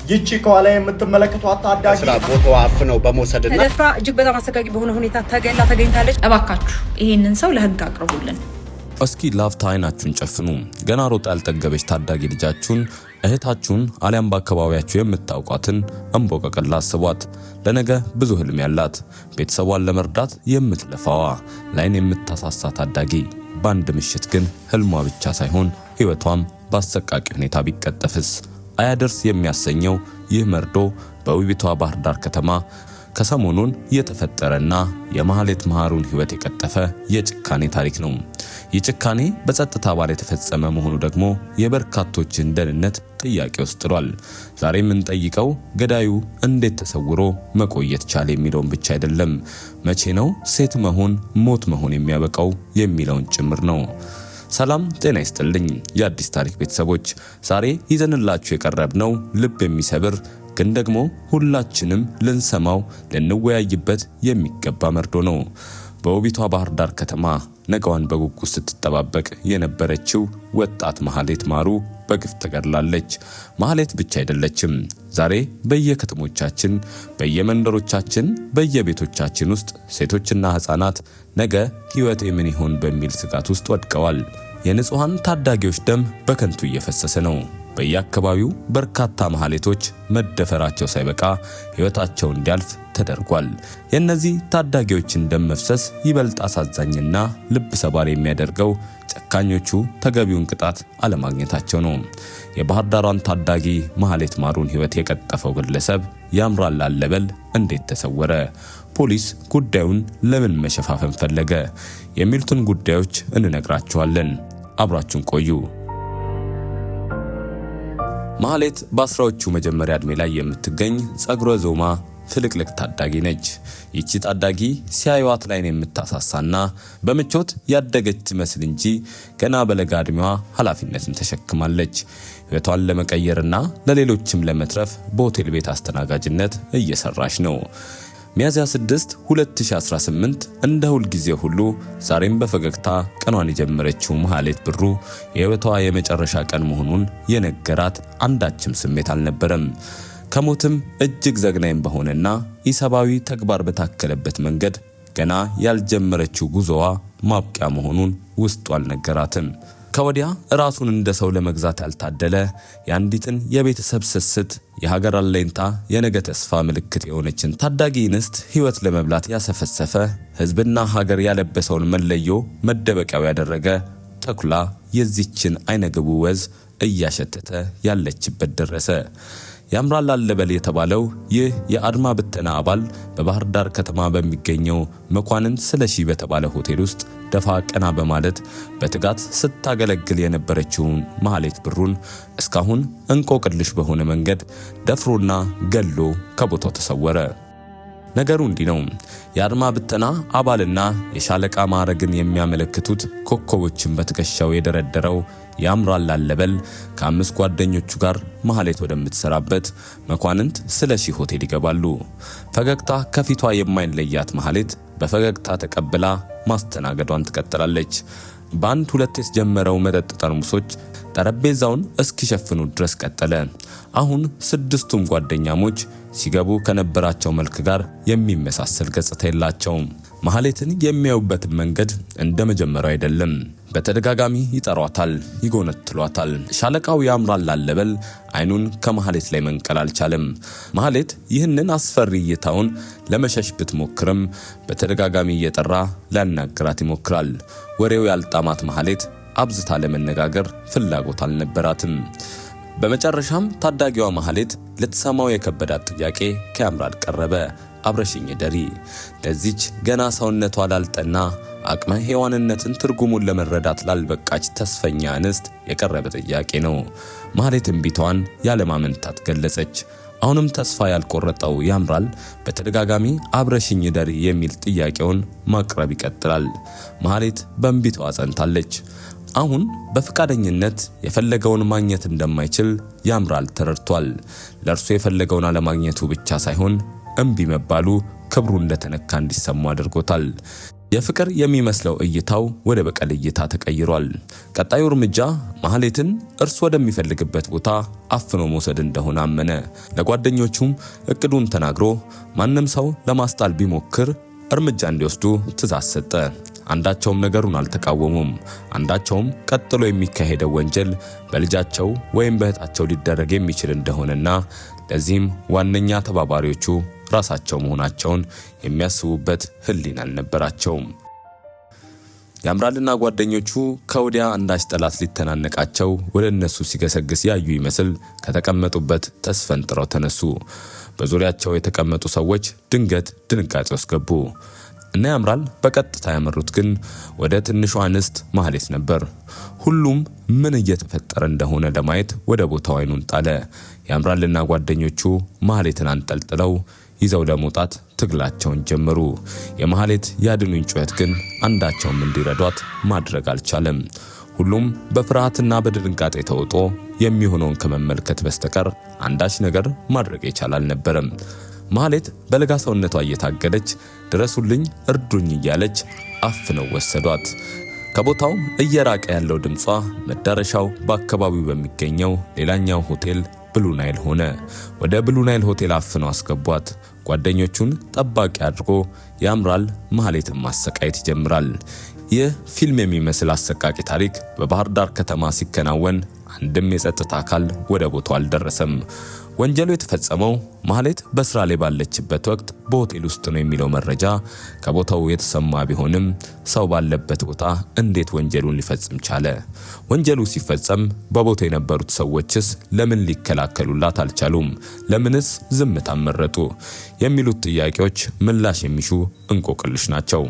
ይቺ ከኋላ የምትመለከቷት ታዳጊ ስራ ቦታው አፍነው በመውሰድና ተደፍራ እጅግ በጣም አሰቃቂ በሆነ ሁኔታ ተገላ ተገኝታለች። እባካችሁ ይሄንን ሰው ለህግ አቅርቡልን። እስኪ ላፍታ አይናችሁን ጨፍኑ። ገና ሮጣ ያልጠገበች ታዳጊ ልጃችሁን እህታችሁን አሊያም በአካባቢያችሁ የምታውቋትን እንቦቀቅላ አስቧት። ለነገ ብዙ ህልም ያላት ቤተሰቧን ለመርዳት የምትለፋዋ ላይን የምታሳሳ ታዳጊ በአንድ ምሽት ግን ህልሟ ብቻ ሳይሆን ህይወቷም በአሰቃቂ ሁኔታ ቢቀጠፍስ? አያደርስ የሚያሰኘው ይህ መርዶ በውቢቷ ባህር ዳር ከተማ ከሰሞኑን የተፈጠረና የማህሌት መሃሩን ህይወት የቀጠፈ የጭካኔ ታሪክ ነው። የጭካኔ በጸጥታ አባል የተፈጸመ መሆኑ ደግሞ የበርካቶችን ደህንነት ጥያቄ ውስጥ ጥሏል። ዛሬ የምንጠይቀው ገዳዩ እንዴት ተሰውሮ መቆየት ቻለ የሚለውን ብቻ አይደለም፣ መቼ ነው ሴት መሆን ሞት መሆን የሚያበቃው የሚለውን ጭምር ነው። ሰላም ጤና ይስጥልኝ የአዲስ ታሪክ ቤተሰቦች፣ ዛሬ ይዘንላችሁ የቀረብነው ልብ የሚሰብር ግን ደግሞ ሁላችንም ልንሰማው ልንወያይበት የሚገባ መርዶ ነው። በውቢቷ ባህር ዳር ከተማ ነገዋን በጉጉት ስትጠባበቅ የነበረችው ወጣት ማህሌት ማሩ በግፍ ተገድላለች። ማህሌት ብቻ አይደለችም። ዛሬ በየከተሞቻችን፣ በየመንደሮቻችን፣ በየቤቶቻችን ውስጥ ሴቶችና ህፃናት ነገ ህይወቴ ምን ይሆን በሚል ስጋት ውስጥ ወድቀዋል። የንጹሃን ታዳጊዎች ደም በከንቱ እየፈሰሰ ነው። በየአካባቢው በርካታ ማህሌቶች መደፈራቸው ሳይበቃ ህይወታቸው እንዲያልፍ ተደርጓል። የነዚህ ታዳጊዎችን ደም መፍሰስ ይበልጥ አሳዛኝና ልብ ሰባሪ የሚያደርገው ጨካኞቹ ተገቢውን ቅጣት አለማግኘታቸው ነው። የባህር ዳሯን ታዳጊ ማህሌት ማሩን ህይወት የቀጠፈው ግለሰብ ያምራል አለበል እንዴት ተሰወረ? ፖሊስ ጉዳዩን ለምን መሸፋፈን ፈለገ? የሚሉትን ጉዳዮች እንነግራችኋለን። አብራችሁን ቆዩ። ማህሌት በአስራዎቹ መጀመሪያ እድሜ ላይ የምትገኝ ጸጉረ ዞማ ፍልቅልቅ ታዳጊ ነች። ይቺ ታዳጊ ሲያዩዋት ላይን የምታሳሳና በምቾት ያደገች ትመስል እንጂ ገና በለጋ እድሜዋ ኃላፊነትን ተሸክማለች። ህይወቷን ለመቀየርና ለሌሎችም ለመትረፍ በሆቴል ቤት አስተናጋጅነት እየሰራች ነው። ሚያዝያ 6 2018 እንደ ሁል ጊዜ ሁሉ ዛሬም በፈገግታ ቀኗን የጀመረችው ማህሌት ብሩ የህይወቷ የመጨረሻ ቀን መሆኑን የነገራት አንዳችም ስሜት አልነበረም። ከሞትም እጅግ ዘግናኝ በሆነና ኢሰባዊ ተግባር በታከለበት መንገድ ገና ያልጀመረችው ጉዞዋ ማብቂያ መሆኑን ውስጡ አልነገራትም። ከወዲያ ራሱን እንደ ሰው ለመግዛት ያልታደለ የአንዲትን የቤተሰብ ስስት የሀገር አለኝታ የነገ ተስፋ ምልክት የሆነችን ታዳጊ እንስት ህይወት ለመብላት ያሰፈሰፈ ህዝብና ሀገር ያለበሰውን መለዮ መደበቂያው ያደረገ ተኩላ የዚችን አይነግቡ ወዝ እያሸተተ ያለችበት ደረሰ። ያምራል አለበል የተባለው ይህ የአድማ ብተና አባል በባህር ዳር ከተማ በሚገኘው መኳንንት ስለሺ በተባለ ሆቴል ውስጥ ደፋ ቀና በማለት በትጋት ስታገለግል የነበረችውን ማህሌት ብሩን እስካሁን እንቆቅልሽ በሆነ መንገድ ደፍሮና ገሎ ከቦታው ተሰወረ። ነገሩ እንዲህ ነው። የአድማ ብተና አባልና የሻለቃ ማዕረግን የሚያመለክቱት ኮከቦችን በትከሻው የደረደረው ያምራል አለበል ከአምስት ጓደኞቹ ጋር ማህሌት ወደምትሰራበት መኳንንት ስለሺ ሆቴል ይገባሉ። ፈገግታ ከፊቷ የማይለያት ማህሌት በፈገግታ ተቀብላ ማስተናገዷን ትቀጥላለች። በአንድ ሁለት የተጀመረው መጠጥ ጠርሙሶች ጠረጴዛውን እስኪሸፍኑ ድረስ ቀጠለ። አሁን ስድስቱም ጓደኛሞች ሲገቡ ከነበራቸው መልክ ጋር የሚመሳሰል ገጽታ የላቸውም። ማህሌትን የሚያዩበት መንገድ እንደ መጀመሪያው አይደለም። በተደጋጋሚ ይጠሯታል፣ ይጎነትሏታል። ሻለቃው ያምራል አለበል አይኑን ከማህሌት ላይ መንቀል አልቻለም። ማህሌት ይህንን አስፈሪ እይታውን ለመሸሽ ብትሞክርም በተደጋጋሚ እየጠራ ሊያናግራት ይሞክራል። ወሬው ያልጣማት ማህሌት አብዝታ ለመነጋገር ፍላጎት አልነበራትም። በመጨረሻም ታዳጊዋ ማህሌት ልትሰማው የከበዳት ጥያቄ ከያምራል ቀረበ። አብረሽኝ ደሪ። ለዚች ገና ሰውነቷ ላልጠና አቅመ ሔዋንነትን ትርጉሙን ለመረዳት ላልበቃች ተስፈኛ እንስት የቀረበ ጥያቄ ነው። ማህሌት እምቢቷን ያለማመንታት ገለጸች። አሁንም ተስፋ ያልቆረጠው ያምራል በተደጋጋሚ አብረሽኝ ደሪ የሚል ጥያቄውን ማቅረብ ይቀጥላል። ማህሌት በእምቢቷ ጸንታለች። አሁን በፍቃደኝነት የፈለገውን ማግኘት እንደማይችል ያምራል ተረድቷል። ለእርሱ የፈለገውን አለማግኘቱ ብቻ ሳይሆን እምቢ መባሉ ክብሩ እንደተነካ እንዲሰማው አድርጎታል። የፍቅር የሚመስለው እይታው ወደ በቀል እይታ ተቀይሯል። ቀጣዩ እርምጃ ማህሌትን እርሱ ወደሚፈልግበት ቦታ አፍኖ መውሰድ እንደሆነ አመነ። ለጓደኞቹም እቅዱን ተናግሮ ማንም ሰው ለማስጣል ቢሞክር እርምጃ እንዲወስዱ ትዕዛዝ ሰጠ። አንዳቸውም ነገሩን አልተቃወሙም። አንዳቸውም ቀጥሎ የሚካሄደው ወንጀል በልጃቸው ወይም በእህታቸው ሊደረግ የሚችል እንደሆነና ለዚህም ዋነኛ ተባባሪዎቹ ራሳቸው መሆናቸውን የሚያስቡበት ህሊና አልነበራቸውም። ያምራልና ጓደኞቹ ከወዲያ አንዳች ጠላት ሊተናነቃቸው ወደ እነሱ ሲገሰግስ ያዩ ይመስል ከተቀመጡበት ተስፈንጥረው ተነሱ። በዙሪያቸው የተቀመጡ ሰዎች ድንገት ድንጋጤ ውስጥ ገቡ። እና ያምራል በቀጥታ ያመሩት ግን ወደ ትንሿ አንስት ማህሌት ነበር። ሁሉም ምን እየተፈጠረ እንደሆነ ለማየት ወደ ቦታው አይኑን ጣለ። ያምራልና ጓደኞቹ ማህሌትን አንጠልጥለው ይዘው ለመውጣት ትግላቸውን ጀመሩ። የማህሌት ያድኑኝ ጩኸት ግን አንዳቸውም እንዲረዷት ማድረግ አልቻለም። ሁሉም በፍርሃትና በድንጋጤ ተውጦ የሚሆነውን ከመመልከት በስተቀር አንዳች ነገር ማድረግ የቻለ አልነበረም። ማህሌት በለጋ ሰውነቷ እየታገለች ድረሱልኝ እርዱኝ እያለች አፍነው ወሰዷት። ከቦታው እየራቀ ያለው ድምጿ መዳረሻው በአካባቢው በሚገኘው ሌላኛው ሆቴል ብሉ ናይል ሆነ። ወደ ብሉ ናይል ሆቴል አፍነው አስገቧት። ጓደኞቹን ጠባቂ አድርጎ ያምራል ማህሌትን ማሰቃየት ይጀምራል። ይህ ፊልም የሚመስል አሰቃቂ ታሪክ በባህር ዳር ከተማ ሲከናወን አንድም የጸጥታ አካል ወደ ቦታው አልደረሰም። ወንጀሉ የተፈጸመው ማህሌት በስራ ላይ ባለችበት ወቅት በሆቴል ውስጥ ነው የሚለው መረጃ ከቦታው የተሰማ ቢሆንም ሰው ባለበት ቦታ እንዴት ወንጀሉን ሊፈጽም ቻለ? ወንጀሉ ሲፈጸም በቦታው የነበሩት ሰዎችስ ለምን ሊከላከሉላት አልቻሉም? ለምንስ ዝምታ መረጡ? የሚሉት ጥያቄዎች ምላሽ የሚሹ እንቆቅልሽ ናቸው።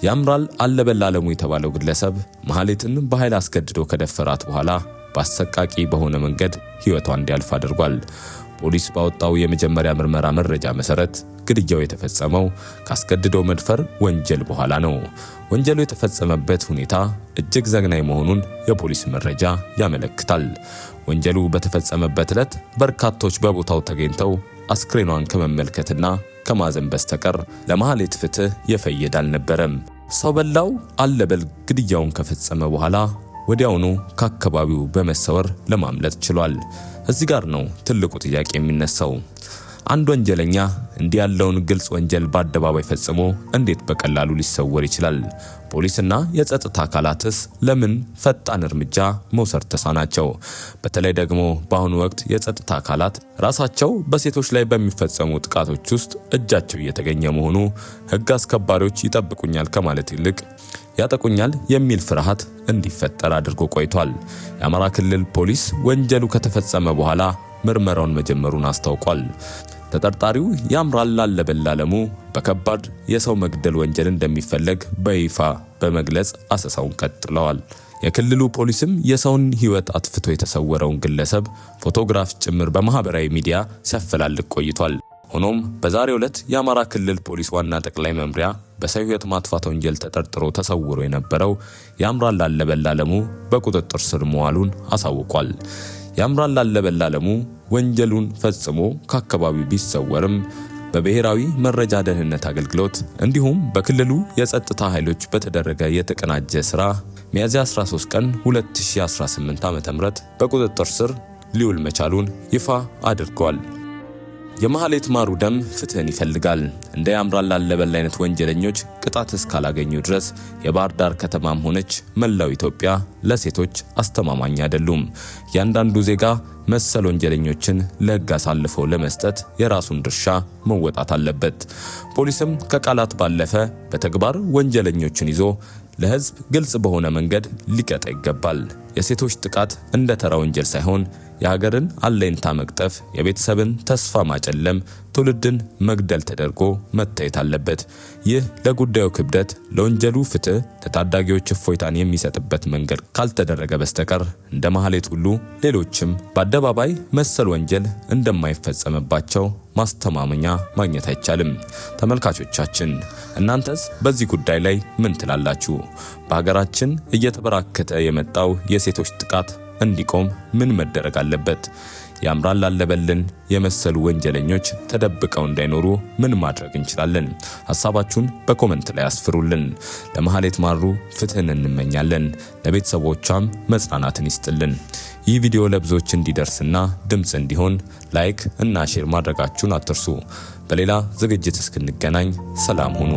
ያምራል አለበላለሙ የተባለው ግለሰብ ማህሌትን በኃይል አስገድዶ ከደፈራት በኋላ በአሰቃቂ በሆነ መንገድ ህይወቷ እንዲያልፍ አድርጓል። ፖሊስ ባወጣው የመጀመሪያ ምርመራ መረጃ መሰረት ግድያው የተፈጸመው ካስገድዶ መድፈር ወንጀል በኋላ ነው። ወንጀሉ የተፈጸመበት ሁኔታ እጅግ ዘግናኝ መሆኑን የፖሊስ መረጃ ያመለክታል። ወንጀሉ በተፈጸመበት ዕለት በርካቶች በቦታው ተገኝተው አስክሬኗን ከመመልከትና ከማዘን በስተቀር ለማህሌት ፍትህ የፈየደ አልነበረም። ሰው በላው አለበል ግድያውን ከፈጸመ በኋላ ወዲያውኑ ከአካባቢው በመሰወር ለማምለጥ ችሏል። እዚህ ጋር ነው ትልቁ ጥያቄ የሚነሳው። አንድ ወንጀለኛ እንዲህ ያለውን ግልጽ ወንጀል በአደባባይ ፈጽሞ እንዴት በቀላሉ ሊሰወር ይችላል? ፖሊስና የጸጥታ አካላትስ ለምን ፈጣን እርምጃ መውሰድ ተሳናቸው? በተለይ ደግሞ በአሁኑ ወቅት የጸጥታ አካላት ራሳቸው በሴቶች ላይ በሚፈጸሙ ጥቃቶች ውስጥ እጃቸው እየተገኘ መሆኑ ሕግ አስከባሪዎች ይጠብቁኛል ከማለት ይልቅ ያጠቁኛል የሚል ፍርሃት እንዲፈጠር አድርጎ ቆይቷል። የአማራ ክልል ፖሊስ ወንጀሉ ከተፈጸመ በኋላ ምርመራውን መጀመሩን አስታውቋል። ተጠርጣሪው ያምራል አለበላለሙ በከባድ የሰው መግደል ወንጀል እንደሚፈለግ በይፋ በመግለጽ አሰሳውን ቀጥለዋል። የክልሉ ፖሊስም የሰውን ሕይወት አጥፍቶ የተሰወረውን ግለሰብ ፎቶግራፍ ጭምር በማህበራዊ ሚዲያ ሲያፈላልግ ቆይቷል። ሆኖም በዛሬው ዕለት የአማራ ክልል ፖሊስ ዋና ጠቅላይ መምሪያ በሰው ሕይወት ማጥፋት ወንጀል ተጠርጥሮ ተሰውሮ የነበረው ያምራል አለበላለሙ በቁጥጥር ስር መዋሉን አሳውቋል። ያምራል አለበላለሙ ወንጀሉን ፈጽሞ ከአካባቢው ቢሰወርም በብሔራዊ መረጃ ደህንነት አገልግሎት እንዲሁም በክልሉ የጸጥታ ኃይሎች በተደረገ የተቀናጀ ስራ ሚያዝያ 13 ቀን 2018 ዓ.ም በቁጥጥር ስር ሊውል መቻሉን ይፋ አድርጓል። የማህሌት ማሩ ደም ፍትህን ይፈልጋል። እንደ ያምራል አለበል አይነት ወንጀለኞች ቅጣት እስካላገኙ ድረስ የባህር ዳር ከተማም ሆነች መላው ኢትዮጵያ ለሴቶች አስተማማኝ አይደሉም። ያንዳንዱ ዜጋ መሰል ወንጀለኞችን ለሕግ አሳልፎ ለመስጠት የራሱን ድርሻ መወጣት አለበት። ፖሊስም ከቃላት ባለፈ በተግባር ወንጀለኞችን ይዞ ለሕዝብ ግልጽ በሆነ መንገድ ሊቀጣ ይገባል። የሴቶች ጥቃት እንደ ተራ ወንጀል ሳይሆን የሀገርን አለኝታ መቅጠፍ፣ የቤተሰብን ተስፋ ማጨለም፣ ትውልድን መግደል ተደርጎ መታየት አለበት። ይህ ለጉዳዩ ክብደት፣ ለወንጀሉ ፍትህ፣ ለታዳጊዎች እፎይታን የሚሰጥበት መንገድ ካልተደረገ በስተቀር እንደ ማህሌት ሁሉ ሌሎችም በአደባባይ መሰል ወንጀል እንደማይፈጸምባቸው ማስተማመኛ ማግኘት አይቻልም። ተመልካቾቻችን እናንተስ በዚህ ጉዳይ ላይ ምን ትላላችሁ? በሀገራችን እየተበራከተ የመጣው የሴቶች ጥቃት እንዲቆም ምን መደረግ አለበት? ያምራል ላለበልን የመሰሉ ወንጀለኞች ተደብቀው እንዳይኖሩ ምን ማድረግ እንችላለን? ሐሳባችሁን በኮሜንት ላይ አስፍሩልን። ለማህሌት ማሩ ፍትህን እንመኛለን። ለቤተሰቦቿም መጽናናትን ይስጥልን። ይህ ቪዲዮ ለብዙዎች እንዲደርስና ድምጽ እንዲሆን ላይክ እና ሼር ማድረጋችሁን አትርሱ። በሌላ ዝግጅት እስክንገናኝ ሰላም ሁኑ።